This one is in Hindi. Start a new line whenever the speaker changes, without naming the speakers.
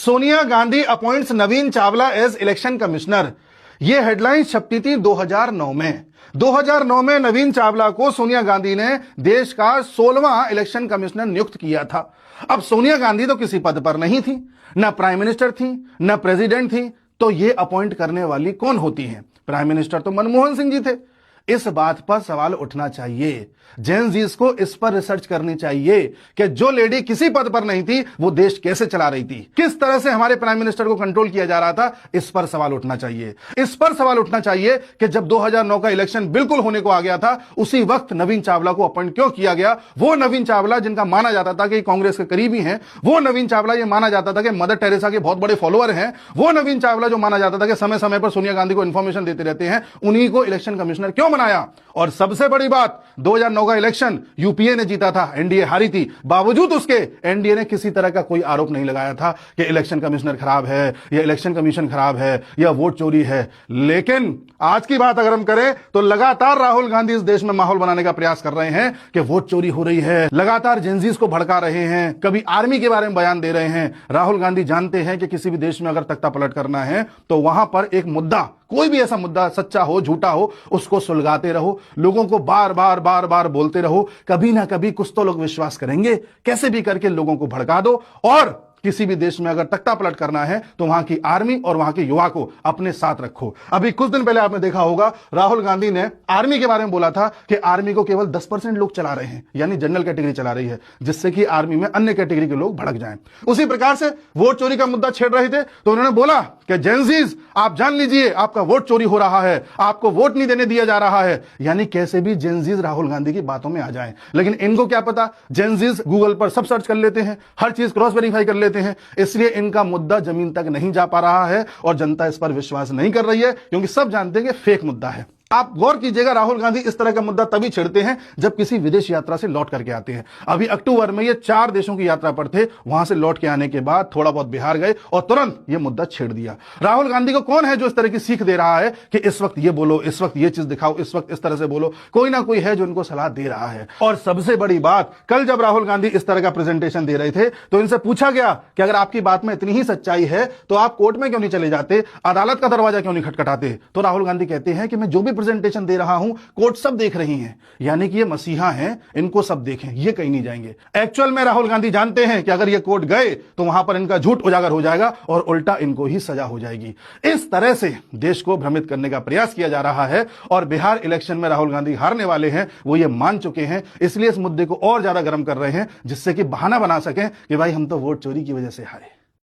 सोनिया गांधी अपॉइंट्स नवीन चावला एज इलेक्शन कमिश्नर। यह हेडलाइन छपती थी 2009 में। 2009 में नवीन चावला को सोनिया गांधी ने देश का 16वां इलेक्शन कमिश्नर नियुक्त किया था। अब सोनिया गांधी तो किसी पद पर नहीं थी, न प्राइम मिनिस्टर थी, न प्रेसिडेंट थी, तो यह अपॉइंट करने वाली कौन होती है? प्राइम मिनिस्टर तो मनमोहन सिंह जी थे। इस बात पर सवाल उठना चाहिए, जेन जीज को इस पर रिसर्च करनी चाहिए कि जो लेडी किसी पद पर नहीं थी वो देश कैसे चला रही थी, किस तरह से हमारे प्राइम मिनिस्टर को कंट्रोल किया जा रहा था। इस पर सवाल उठना चाहिए। इस पर सवाल उठना चाहिए कि जब 2009 का इलेक्शन बिल्कुल होने को आ गया था, उसी वक्त नवीन चावला को अपॉइंट क्यों किया गया? वो नवीन चावला जिनका माना जाता था कि कांग्रेस के करीबी हैं, वो नवीन चावला ये माना जाता था कि मदर टेरेसा के बहुत बड़े फॉलोअर हैं, वो नवीन चावला जो माना जाता था कि समय समय पर सोनिया गांधी को इंफॉर्मेशन देते रहते हैं, उन्हीं को इलेक्शन कमिश्नर क्यों बनाया? और सबसे बड़ी बात, 2009 का इलेक्शन यूपीए ने जीता था, एनडीए हारी थी। बावजूद उसके एनडीए ने किसी तरह का कोई आरोप नहीं लगाया था कि इलेक्शन कमिश्नर खराब है या इलेक्शन कमीशन खराब है या वोट चोरी है। लेकिन आज की बात अगर हम करें तो लगातार राहुल गांधी इस देश में माहौल बनाने का प्रयास कर रहे हैं कि वोट चोरी हो रही है, लगातार जेनजीज को भड़का रहे हैं, कभी आर्मी के बारे में बयान दे रहे हैं। राहुल गांधी जानते हैं कि किसी भी देश में अगर तख्ता पलट करना है तो वहां पर एक मुद्दा, कोई भी ऐसा मुद्दा, सच्चा हो झूठा हो, उसको सुलगाते रहो, लोगों को बार बार बार बार बोलते रहो, कभी ना कभी कुछ तो लोग विश्वास करेंगे। कैसे भी करके लोगों को भड़का दो, और किसी भी देश में अगर तख्ता पलट करना है तो वहां की आर्मी और वहां के युवा को अपने साथ रखो। अभी कुछ दिन पहले आपने देखा होगा राहुल गांधी ने आर्मी के बारे में बोला था कि आर्मी को केवल 10% लोग चला रहे हैं, यानी जनरल कैटेगरी चला रही है, जिससे कि आर्मी में अन्य कैटेगरी के लोग भड़क जाएं। उसी प्रकार से वोट चोरी का मुद्दा छेड़ रहे थे तो उन्होंने बोला कि जेनजीज आप जान लीजिए आपका वोट चोरी हो रहा है, आपको वोट नहीं देने दिया जा रहा है। यानी कैसे भी जेनजीज राहुल गांधी की बातों में आ जाएं। लेकिन इनको क्या पता, जेनजीज गूगल पर सब सर्च कर लेते हैं, हर चीज क्रॉस वेरीफाई कर लेते हैं, इसलिए इनका मुद्दा जमीन तक नहीं जा पा रहा है और जनता इस पर विश्वास नहीं कर रही है, क्योंकि सब जानते हैं कि फेक मुद्दा है। आप गौर कीजिएगा, राहुल गांधी इस तरह का मुद्दा तभी छेड़ते हैं जब किसी विदेश यात्रा से लौट करके आते हैं। अभी अक्टूबर में ये 4 देशों की यात्रा पर थे, वहां से लौट के आने के बाद थोड़ा बहुत बिहार गए और तुरंत ये मुद्दा छेड़ दिया। राहुल गांधी को कौन है जो इस तरह की सीख दे रहा है कि इस वक्त ये बोलो, इस वक्त ये चीज दिखाओ, इस वक्त इस तरह से बोलो? कोई ना कोई है जो इनको सलाह दे रहा है। और सबसे बड़ी बात, कल जब राहुल गांधी इस तरह का प्रेजेंटेशन दे रहे थे तो इनसे पूछा गया कि अगर आपकी बात में इतनी ही सच्चाई है तो आप कोर्ट में क्यों नहीं चले जाते, अदालत का दरवाजा क्यों नहीं खटखटाते? तो राहुल गांधी कहते हैं कि मैं जो भी प्रेजेंटेशन दे रहा हूं कोर्ट सब देख रही हैं, यानी कि ये मसीहा हैं, इनको सब देखें, ये कहीं नहीं जाएंगे। एक्चुअल में राहुल गांधी जानते हैं कि अगर ये कोर्ट गए तो वहां पर इनका झूठ उजागर हो जाएगा और उल्टा इनको ही सजा हो जाएगी। इस तरह से देश को भ्रमित करने का प्रयास किया जा रहा है और बिहार इलेक्शन में राहुल गांधी हारने वाले हैं, वो ये मान चुके हैं। इसलिए इस मुद्दे को और ज्यादा गर्म कर रहे हैं जिससे कि बहाना बना सकें कि भाई हम तो वोट चोरी की वजह से हारे।